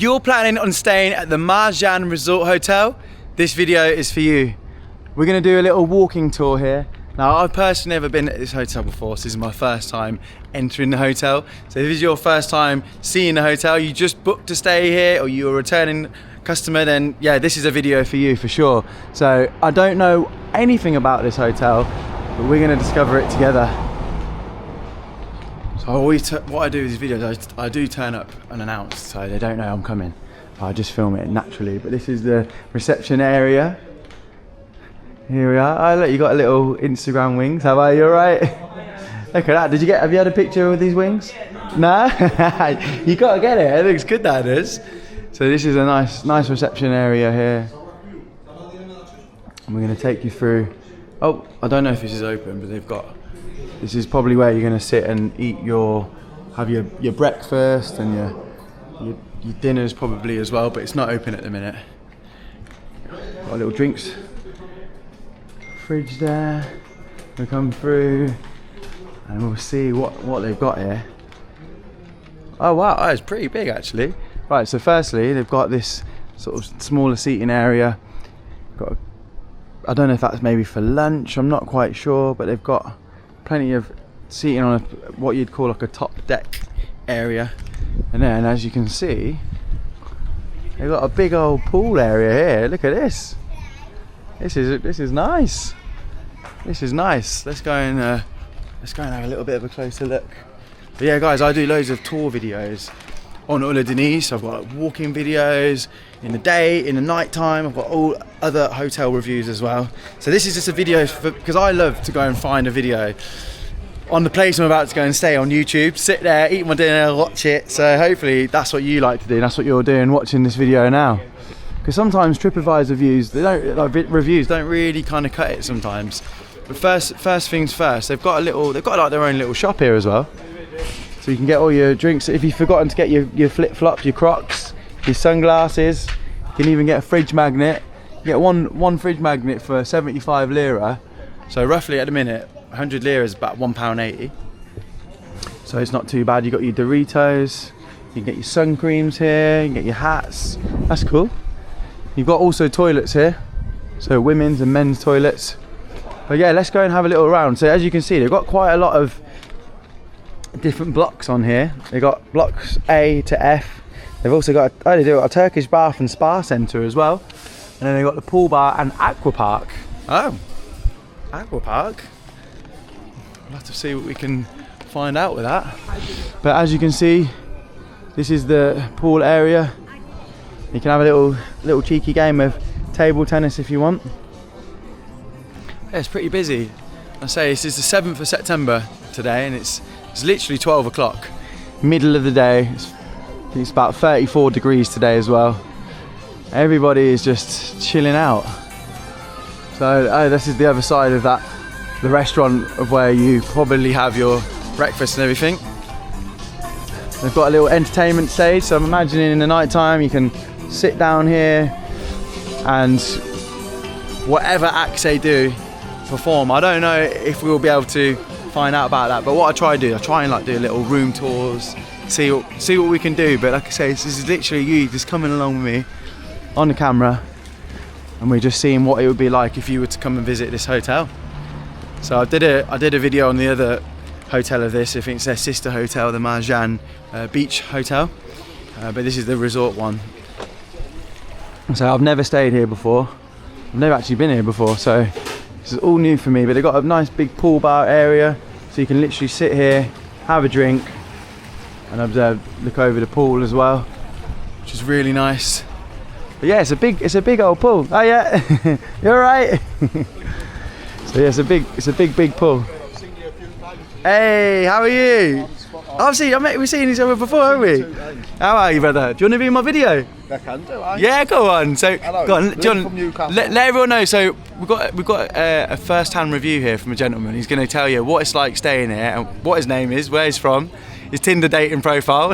you're planning on staying at the Marcan Resort Hotel, this video is for you. We're gonna do a little walking tour here. Now, I've personally never been at this hotel before, so this is my first time entering the hotel. So if this is your first time seeing the hotel, you just booked to stay here, or you're a returning customer, then yeah, this is a video for you for sure. So I don't know anything about this hotel, but we're gonna discover it together. So what I do with these videos, I do turn up unannounced, so they don't know I'm coming. I just film it naturally. But this is the reception area. Here we are. Oh look, you got a little Instagram wings. How are you? All right? Look at that. Have you had a picture with these wings? No? You gotta get it. It looks good, that is. So this is a nice reception area here. And we're gonna take you through. Oh, I don't know if this is open, but this is probably where you're gonna sit and eat have your breakfast and your dinners probably as well, but it's not open at the minute. Got little drinks. Fridge there. We'll come through and we'll see what they've got here. Oh wow, it's pretty big actually. Right, so firstly they've got this sort of smaller seating area. I don't know if that's maybe for lunch, I'm not quite sure, but they've got plenty of seating on what you'd call like a top deck area. And then as you can see, they've got a big old pool area here. Look at this. This is nice. This is nice. Let's go and have a little bit of a closer look. But yeah, guys, I do loads of tour videos on Oludeniz. So I've got like walking videos in the day, in the night time. I've got all other hotel reviews as well. So this is just a video because I love to go and find a video on the place I'm about to go and stay on YouTube. Sit there, eat my dinner, watch it. So hopefully that's what you like to do. That's what you're doing, watching this video now. Because sometimes TripAdvisor reviews don't really kind of cut it sometimes. But first things first, they've got like their own little shop here as well. So you can get all your drinks. If you've forgotten to get your flip-flops, your Crocs, your sunglasses, you can even get a fridge magnet. You get one fridge magnet for 75 lira. So roughly at the minute, 100 lira is about £1.80. So it's not too bad. You got your Doritos, you can get your sun creams here, you can get your hats. That's cool. You've got also toilets here, so women's and men's toilets. But yeah, let's go and have a little round. So as you can see, they've got quite a lot of different blocks on here. They've got blocks A to F. They've also got they do a Turkish bath and spa centre as well. And then they've got the pool bar and aqua park. Oh, aqua park. We'll have to see what we can find out with that. But as you can see, this is the pool area. You can have a little cheeky game of table tennis if you want. Yeah, it's pretty busy. I say this is the 7th of September today, and it's literally 12 o'clock, middle of the day. It's about 34 degrees today as well. Everybody is just chilling out. So this is the other side of that, the restaurant of where you probably have your breakfast and everything. They've got a little entertainment stage, so I'm imagining in the night time you can sit down here and whatever acts they do, perform. I don't know if we will be able to find out about that, but what I try and like do little room tours, see what we can do. But like I say, this is literally you just coming along with me on the camera, and we're just seeing what it would be like if you were to come and visit this hotel. So I did a video on the other hotel of this. I think it's their sister hotel, the Marcan Beach Hotel, but this is the resort one. So I've never stayed here before. I've never actually been here before, so this is all new for me. But they've got a nice big pool bar area, so you can literally sit here, have a drink, and look over the pool as well, which is really nice. But yeah, it's a big old pool. Oh yeah, you're right. So yeah, it's a big pool. Hey, how are you? We've seen each other before, haven't we? How are you, brother? Do you want to be in my video? I can do, I. Yeah, go on. So, hello, go on, John. from Newcastle. Let everyone know. So we've got a first-hand review here from a gentleman. He's going to tell you what it's like staying here and what his name is, where he's from, his Tinder dating profile.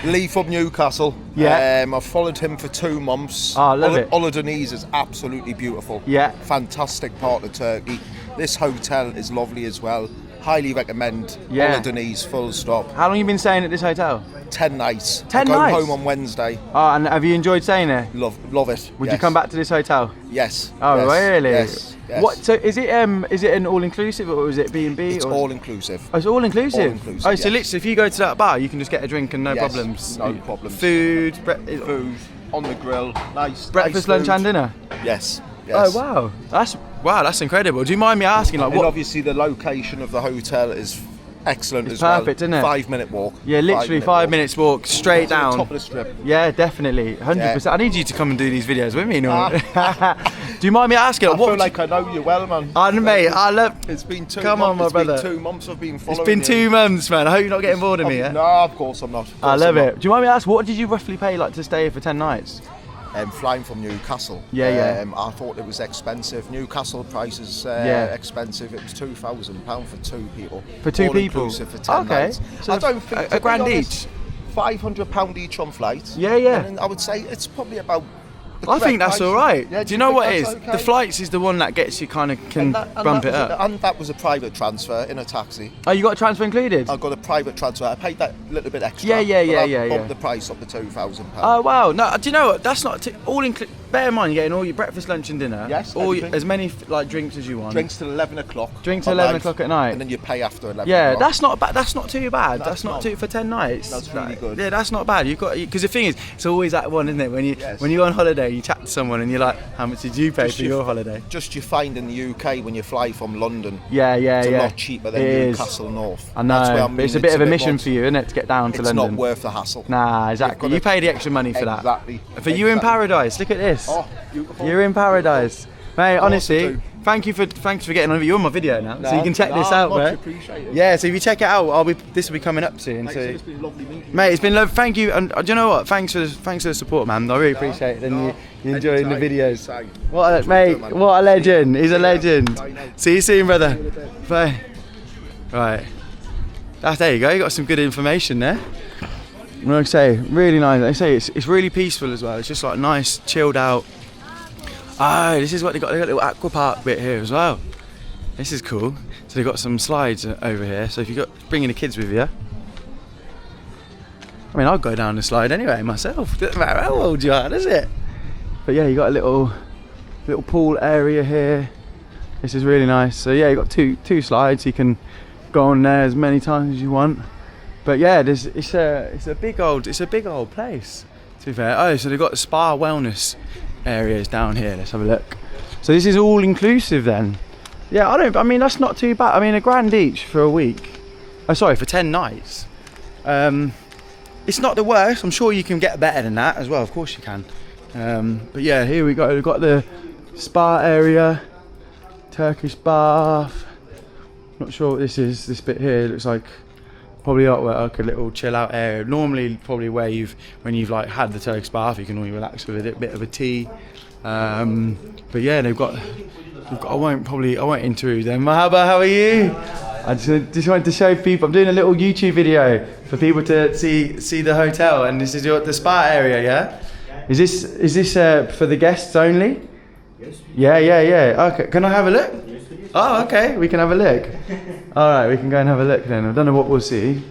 Lee from Newcastle. Yeah. I've followed him for 2 months. Oh, I love it. Oludeniz is absolutely beautiful. Yeah. Fantastic part of Turkey. This hotel is lovely as well. highly recommend. Yeah. Oludeniz, full stop. How long have you been staying at this hotel? 10 nighs. 10 I go nights? home on Wednesday. Oh, and have you enjoyed staying there? Love it. Would yes. you come back to this hotel? Yes. Oh, yes, really? Yes. Yes. What? So is it an all-inclusive or is it B&B? It's all inclusive. Oh, it's all-inclusive? All-inclusive, Oh, so yes. literally if you go to that bar, you can just get a drink and no Yes, problems? no problems. Food? Food on the grill. Nice. Breakfast, nice lunch food. and dinner? Yes. Yes. Oh, wow. That's incredible. Do you mind me asking, like, And what? obviously the location of the hotel is excellent It's as well. perfect, isn't it? 5-minute walk. Yeah, literally 5 minutes walk straight To the down. top of the strip. Yeah, definitely, 100%. Yeah. I need you to come and do these videos with me, no? Do you mind me asking? I what feel would like I know you well, man. mate, I love. It's been 2 Come months. on, my it's brother. Been 2 months I've been following It's been you. 2 months, man. I hope you're not getting bored of me. Yeah? No, of course I'm not. Of I course love I'm it. Do you mind me asking, what did you roughly pay like to stay here for 10 nights? Flying from Newcastle. Yeah. I thought it was expensive. Newcastle prices expensive. It was £2,000 for 2 people. For 2 All people? inclusive for 10 Okay. nights. So I don't think a to be grand honest, each? £500 each on flights. Yeah. And I would say it's probably about. the I think correct that's price. all right. Yeah, do you know what it is? think that's The okay? flights is the one that gets you kind of can bump it up. And that was a private transfer in a taxi. Oh, you got a transfer included? I got a private transfer. I paid that little bit extra. Yeah, but that yeah. bumped the price up to £2,000. Oh wow! No, do you know what? That's not all include. Bear in mind, you're getting all your breakfast, lunch, and dinner. Yes, All everything. as many like drinks as you want. Drinks till 11 o'clock. Drink till at 11 night, o'clock at night. And then you pay after 11 Yeah, o'clock. that's not bad. That's not too bad. That's That's not not. too for 10 nights. That's really good. Yeah, that's not bad. You've got because the thing is, it's always that one, isn't it? When you Yes. when you go on holiday, you chat to someone and you're like, "How much did you pay for your holiday?" Just you find in the UK when you fly from London, Yeah. it's a lot cheaper than It is. Newcastle North. I know, That's where I but mean it's a bit of a mission more- for you, isn't it, to get down to It's London? not worth the hassle. Nah, exactly. gotta- You pay the extra money for that. Exactly. For you in paradise. Look at this. Oh, beautiful. You're in paradise, mate. I Honestly, do. thanks for getting on. You're on my video now, so you can check this out, much mate. appreciated. Yeah, so if you check it out, this will be coming up soon. Thanks, So, it's been lovely meeting you. mate, it's been lovely. Thank you, and do you know what? Thanks for the support, man. I really appreciate it, and you enjoying the anytime, videos. anytime. What, mate? man. What a legend! He's a legend. Bye now. See you soon, brother. Bye. Right. There you go. You got some good information there. Like I say, really nice. Like I say it's really peaceful as well. It's just like nice, chilled out. Oh, this is what they got. They got a little aqua park bit here as well. This is cool. So they've got some slides over here. So if you got bringing the kids with you, I mean, I'll go down the slide anyway myself. Doesn't matter how old you are, does it? But yeah, you got a little pool area here. This is really nice. So yeah, you got two slides. You can go on there as many times as you want. But yeah, it's a big old place. To be fair. Oh, so they've got spa wellness areas down here. Let's have a look. So this is all inclusive then. Yeah, I mean that's not too bad. I mean £1,000 each for a week. Oh, sorry, for 10 nights. It's not the worst. I'm sure you can get better than that as well. Of course you can. But yeah, here we go. We've got the spa area, Turkish bath. Not sure what this is. This bit here looks like probably like a little chill out area. Normally, probably where when you've like had the Turkish bath, you can only relax with a bit of a tea. But yeah, they've got. I won't intrude them. Mahaba, how are you? I just wanted to show people. I'm doing a little YouTube video for people to see the hotel, and this is the spa area. Yeah. Is this for the guests only? Yes. Yeah. Okay. Can I have a look? Oh, okay. We can have a look. All right, we can go and have a look then. I don't know what we'll see,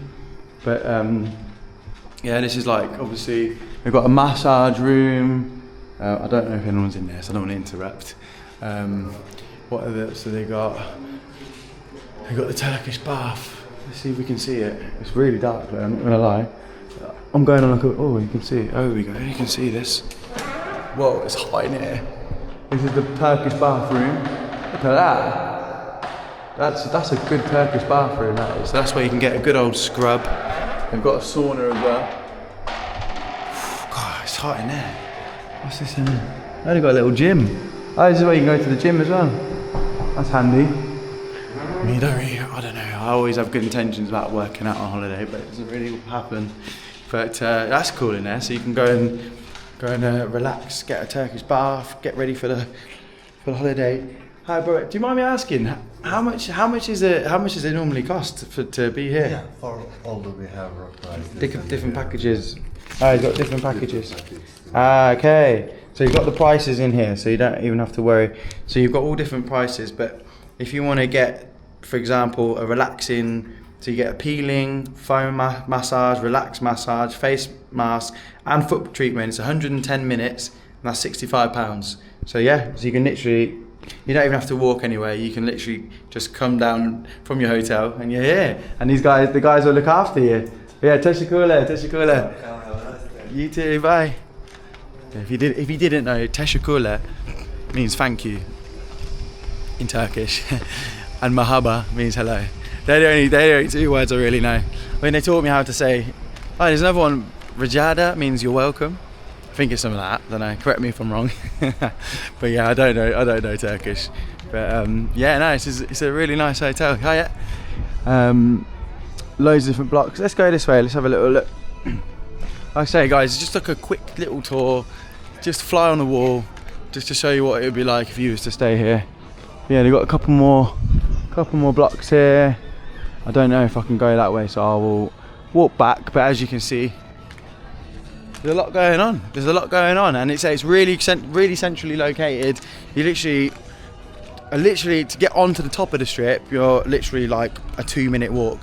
but yeah, this is like obviously we've got a massage room. I don't know if anyone's in there, so I don't want to interrupt. So they got the Turkish bath. Let's see if we can see it. It's really dark there, I'm not gonna lie. I'm going on oh, you can see it. Oh, we go. You can see this. Whoa, it's hot in here. This is the Turkish bathroom. Look at that. That's a good Turkish bathroom, that is. So that's where you can get a good old scrub. They've got a sauna as well. God, it's hot in there. What's this in there? Oh, they've got a little gym. Oh, this is where you can go to the gym as well. That's handy. I mean, I don't know. I always have good intentions about working out on holiday, but it doesn't really happen. But that's cool in there. So you can go and relax, get a Turkish bath, get ready for the holiday. Hi, bro. Do you mind me asking how much does it normally cost to be here? Yeah, for all that we have prices. Different packages. Oh, you've got different packages. Ah, okay. So you've got the prices in here, so you don't even have to worry. So you've got all different prices, but if you want to get for example, a relaxing, so you get a peeling, foam massage, relax massage, face mask, and foot treatment. It's 110 minutes, and that's £65. So yeah, so you can literally, you don't even have to walk anywhere. You can literally just come down from your hotel and you're here. And the guys will look after you. Yeah, teşekkürler. You too, bye. If you didn't know, teşekkürler means thank you in Turkish, and mahaba means hello. They're the only two words I really know. When they taught me how to say, oh, there's another one, rajada means you're welcome. I think it's something like that. I don't know. Correct me if I'm wrong. But yeah, I don't know Turkish. But yeah, no, it's a really nice hotel. Hiya. Loads of different blocks. Let's go this way. Let's have a little look. Like I say, guys, it's just like a quick little tour. Just fly on the wall, just to show you what it would be like if you was to stay here. Yeah, they've got a couple more blocks here. I don't know if I can go that way, so I will walk back. But as you can see, there's a lot going on. And it's really centrally located. You literally to get onto the top of the strip, you're literally like a 2-minute walk,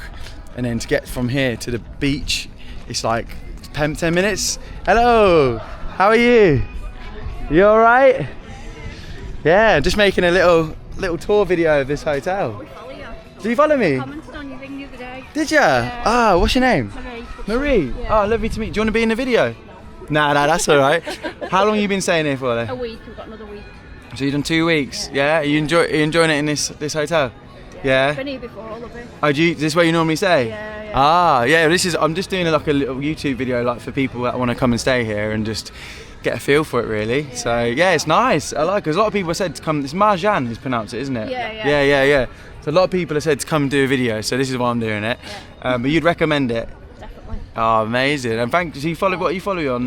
and then to get from here to the beach, it's like 10 minutes. Hello, how are you? You all right? Yeah, just making a little tour video of this hotel. We follow you. Do you follow me? I commented on your thing the other day. Did ya? Yeah. Ah, what's your name? Marie. Marie. Yeah. Oh, lovely to meet you. Do you want to be in the video? No. Nah, that's all right. How long have you been staying here for then? A week. We've got another week. So you've done 2 weeks? Yeah. Are you enjoying it in this hotel? Yeah. Been here before, all of it. Oh, is this where you normally stay? Yeah. Ah, yeah. I'm just doing like a little YouTube video like for people that want to come and stay here and just get a feel for it really. Yeah. So yeah, it's nice. I like it. 'Cause a lot of people have said to come. It's Marcan is pronounced it, isn't it? Yeah. So a lot of people have said to come do a video. So this is why I'm doing it. Yeah. But you'd recommend it? Definitely. Oh, amazing. And thank you. So you follow on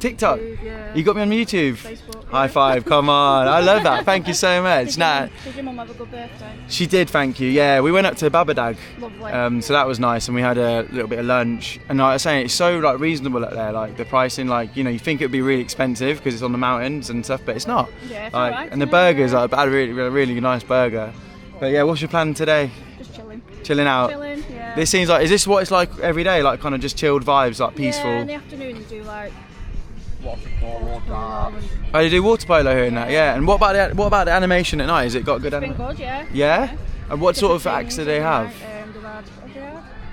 TikTok? YouTube, yeah. You got me on YouTube? Facebook. High five, come on. I love that. Thank you so much. Did your mum have a good birthday? She did, thank you. Yeah, we went up to Babadag. Lovely. So that was nice, and we had a little bit of lunch. And like I was saying, it's so like reasonable up there. Like the pricing, like you think it would be really expensive because it's on the mountains and stuff, but it's not. Yeah, it's like, alright, and the isn't it? burgers, like, I had a really nice burger. But yeah, what's your plan today? Just chilling. Chilling out. Chilling, yeah. This seems like, is this what it's like every day? Like kind of just chilled vibes, like peaceful. Yeah, in the afternoon you do like Oh, you do water polo here and that, yeah. And what about the animation at night? Has it got good It's been animation? good, yeah. Yeah? And what sort of Different acts do things, they have? they've had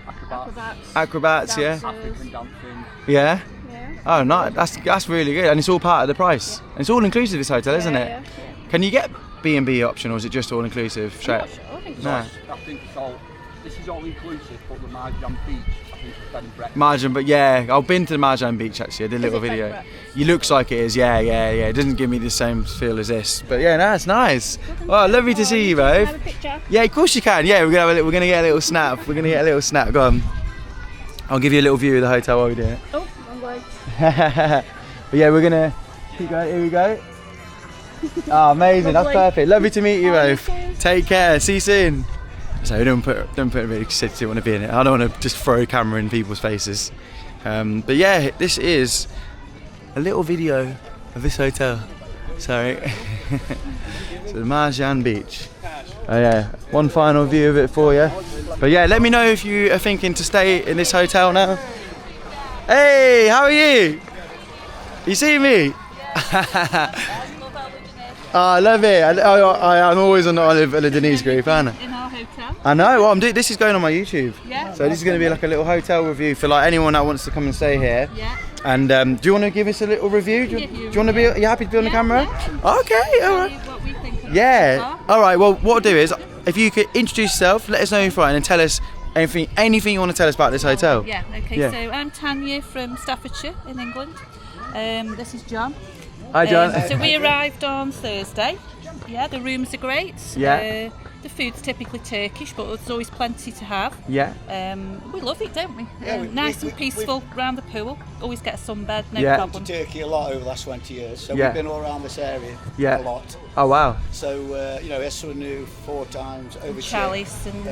acrobats. Acrobats, yeah. Dancers. Yeah? Yeah. Oh, nice. That's really good, and it's all part of the price. Yeah. And it's all inclusive this hotel, isn't it? Yeah. Can you get B&B option, or is it just all inclusive? I'm not sure. I think it's No. I think it's all. This is all inclusive, but the Marjan Beach, I think it's bed and breakfast. Marjan, but yeah, I've been to the Marjan beach actually. I did a little Is it bed video. and breakfast? It looks like it is, yeah. It doesn't give me the same feel as this, but yeah, no, it's nice. Oh, lovely to see you Can I both. have a picture? Yeah, of course you can. Yeah, we're gonna get a little snap. Go on. I'll give you a little view of the hotel while we do it. Oh, wrong way. But yeah, we're gonna keep going. Here we go. Oh, amazing. That's Lovely. perfect. Lovely to meet you Oh, you both. too. Take care. See you soon. So don't put a really sensitive want to be in it. I don't want to just throw a camera in people's faces. But yeah, this is a little video of this hotel. Sorry. So the Marjan Beach. Oh yeah, one final view of it for you. But yeah, let me know if you are thinking to stay in this hotel now. Hey, how are you? You see me? Oh, I love it. I'm always on the Oludeniz group, aren't I? In our hotel. I know. Well, this is going on my YouTube. Yeah. So this is going to be like a little hotel review for like anyone that wants to come and stay here. Yeah. And do you want to give us a little review? Do you want to be? Are you happy to be on the camera? Yeah. Okay. All right. What we think of Yeah. All right. Well, what I'll do is, if you could introduce yourself, let us know you're from, and tell us anything you want to tell us about this hotel. Yeah, okay, Yeah. so I'm Tanya from Staffordshire in England. This is John. Hi, John. So we arrived on Thursday. Yeah, the rooms are great. Yeah. The food's typically Turkish, but there's always plenty to have. Yeah. We love it, don't we? Yeah, Nice and peaceful around the pool. Always get a sunbed, no Yeah. problem. to Turkey a lot over the last 20 years, so Yeah. we've been all around this area Yeah. a lot. Oh wow. So Eswanu 4 times over Chalice and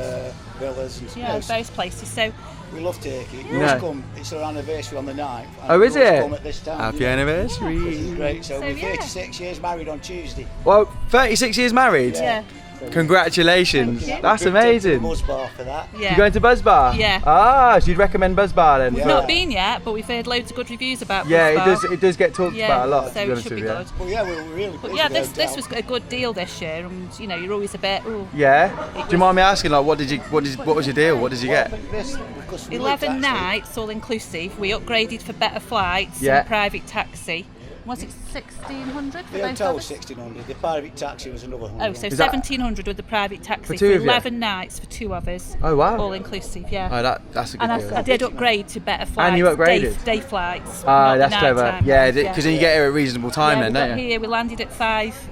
villas and various places. So we love Turkey. We Yeah. always come. It's our anniversary on the 9th. and Oh, we is always it? Come at this time. Happy This anniversary. is great. So, So, we're yeah. 36 years married on Tuesday. Well, 36 years married. yeah, Congratulations. That's amazing. Buzz bar for that. Yeah. You going to Buzz Bar? Yeah. Ah, so you'd recommend Buzz Bar then? We've for- not been yet, but we've heard loads of good reviews about Yeah, Buzz Bar. it does get talked Yeah, about a lot, so to be it honest should with be you. good. But yeah, we were really But pleased yeah, with the this hotel. was a good deal this year, and you know, you're always a bit. Ooh. Yeah? Do you mind me asking, like, what was your deal? What did you Well, I get? think this, because we looked 11 actually- nights, all inclusive. We upgraded for better flights Yeah. and private taxi. Was it 1,600 for The both hotel of was us? 1,600. The private taxi was another 100. Oh, so Is that- 1,700 with the private taxi For two of you? 11 nights for 2 of us. Oh, wow. All inclusive, yeah. Oh, that's a good And deal. I did upgrade to better flights. And you upgraded? Day flights. Ah, not that's the clever. nighttime Yeah, ones, because then you get here at a reasonable time yeah, then, we got don't you? here, we landed at 5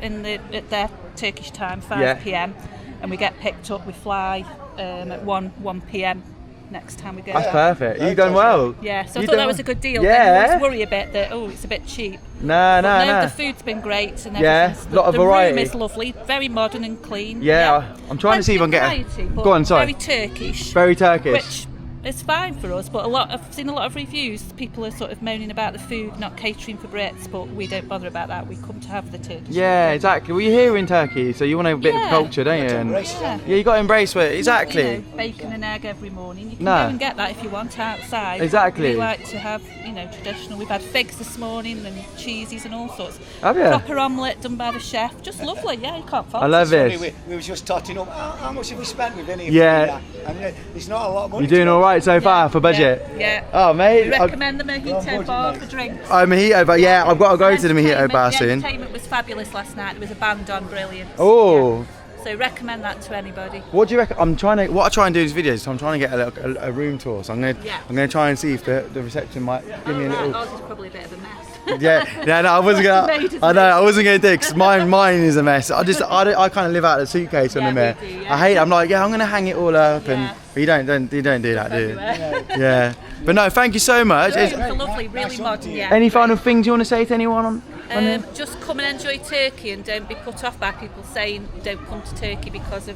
at their Turkish time, 5 Yeah. p.m. And we get picked up, we fly at 1 p.m. next time we go. That's perfect. You've done well. Yeah, so I You've thought done that was well. a good deal. Yeah. I always worry a bit that, it's a bit cheap. No, But no. the food's been great and Yeah, everything. lot of the variety. room is lovely, very modern and clean. Yeah, I'm trying to see if I can get a- Plenty of variety, but Go on, sorry. Very Turkish. Very Turkish. Which is fine for us, but I've seen a lot of reviews. People are sort of moaning about the food not catering for Brits, but we don't bother about that. We come to have the Turkish. Yeah, exactly. Well, you're here in Turkey, so you want a bit of Yeah. culture, don't you? To And embrace it. Yeah. yeah, you got to embrace it. Exactly. You know, bacon and egg every morning. You can No. go and get that if you want outside. Exactly. We like to have, traditional. We've had figs this morning and cheesies and all sorts. Have you? Proper omelette done by the chef. Just lovely. Yeah, you can't fault I it. love Funny, this. we were just totting up. How much have we spent? We've been here. Yeah. And it's not a lot of money. You're doing all right so far for budget. Yeah. Oh, mate. We recommend the mojito bar for drinks. I'm a mojito, but yeah, I've got to go to the mojito bar The soon. entertainment was fabulous last night. There was a band on, brilliant. Oh. Yeah. So recommend that to anybody. What do you reckon? What I try and do in these videos, so I'm trying to get a room tour. So I'm gonna try and see if the reception might give me a little. Ours is probably a bit of a mess. Yeah, no, I wasn't gonna. I wasn't gonna do it 'cause mine is a mess. I kind of live out of the suitcase on Yeah, the mirror. we do, yeah. I hate it. I'm like, I'm gonna hang it all up, and Yeah. but you don't do that, do you? Everywhere. Yeah. But no, thank you so much. It's lovely, really modern. Yeah. Any final things you want to say to anyone on here? Just come and enjoy Turkey and don't be put off by people saying don't come to Turkey because of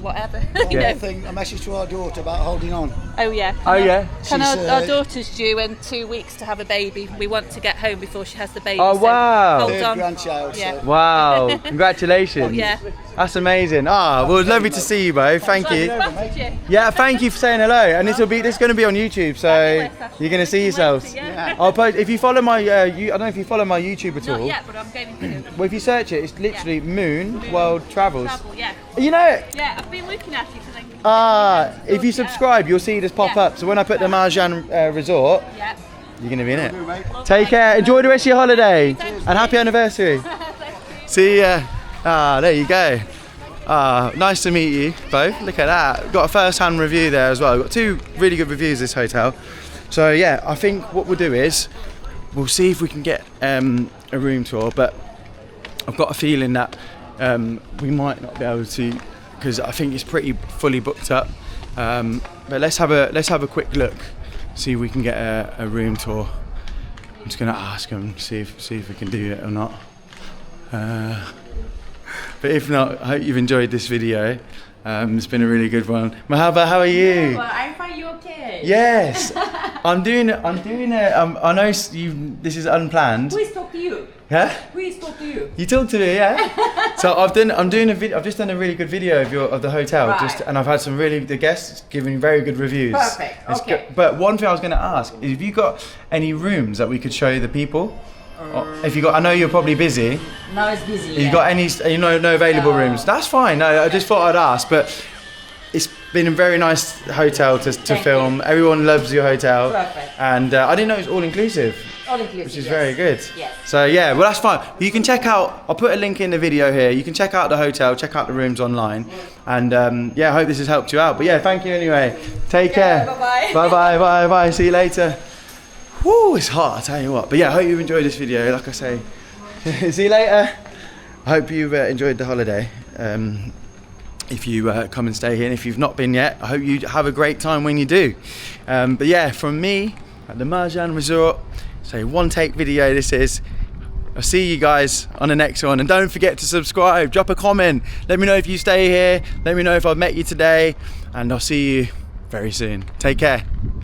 whatever. you Yeah. know. A message to our daughter about holding on. Oh yeah. Oh, yeah? Can She's, our daughter's due in 2 weeks to have a baby. We want to get home before she has the baby. Oh, so wow. Hold Third on. grandchild. Yeah. So. Wow, congratulations. Yeah. That's amazing. Well, it's lovely to see you both. Thank you. Spotted you. Yeah, thank you for saying hello. And this is going to be on YouTube, so Fabulous. you're going to see yourselves. Yeah. I'll post if you follow my. I don't know if you follow my YouTube at Not all. yet, but I'm going to. Well, if you search it, it's literally Moon World Travels. Travel, yeah. You know it. Yeah, I've been looking at it and If you subscribe, you'll see this pop Yeah. up. So when I put the Marjan Resort, yeah. you're going to be in it. Take care. Enjoy the rest of your holiday, and happy anniversary. See ya. There you go. Nice to meet you both. Look at that. Got a first-hand review there as well. Got 2 really good reviews this hotel. So yeah, I think what we'll do is we'll see if we can get a room tour, but I've got a feeling that we might not be able to because I think it's pretty fully booked up. But let's have a quick look, see if we can get a room tour. I'm just gonna ask them, see if we can do it or not. But if not, I hope you've enjoyed this video. It's been a really good one. Mahaba, how are you? Well, I'm fine. You okay? Yes, I'm doing it. I know this is unplanned. Who spoke to you? Huh? Who spoke to you? You talked to me, yeah. So I've just done a really good video of the hotel, Right. and I've had the guests giving very good reviews. Perfect, It's okay. good. But one thing I was going to ask is, have you got any rooms that we could show the people? Or if you got, I know you're probably busy. Now it's busy. You got any? No available rooms? That's fine. No, I just thought I'd ask, but. It's been a very nice hotel to film. Everyone loves your hotel. Perfect. And I didn't know it was all inclusive. All inclusive. Which is yes. very good. Yes. So yeah, well that's fine. You can check out, I'll put a link in the video here. You can check out the hotel, check out the rooms online. And yeah, I hope this has helped you out. But yeah, thank you anyway. Take care. Bye-bye. Bye. See you later. Woo, it's hot, I tell you what. But yeah, I hope you've enjoyed this video, like I say. See you later. I hope you've enjoyed the holiday. If you come and stay here, and if you've not been yet, I hope you have a great time when you do. But yeah, from me at the Marjan Resort, so one take video this is. I'll see you guys on the next one, and don't forget to subscribe, drop a comment, let me know if you stay here, let me know if I've met you today, and I'll see you very soon. Take care.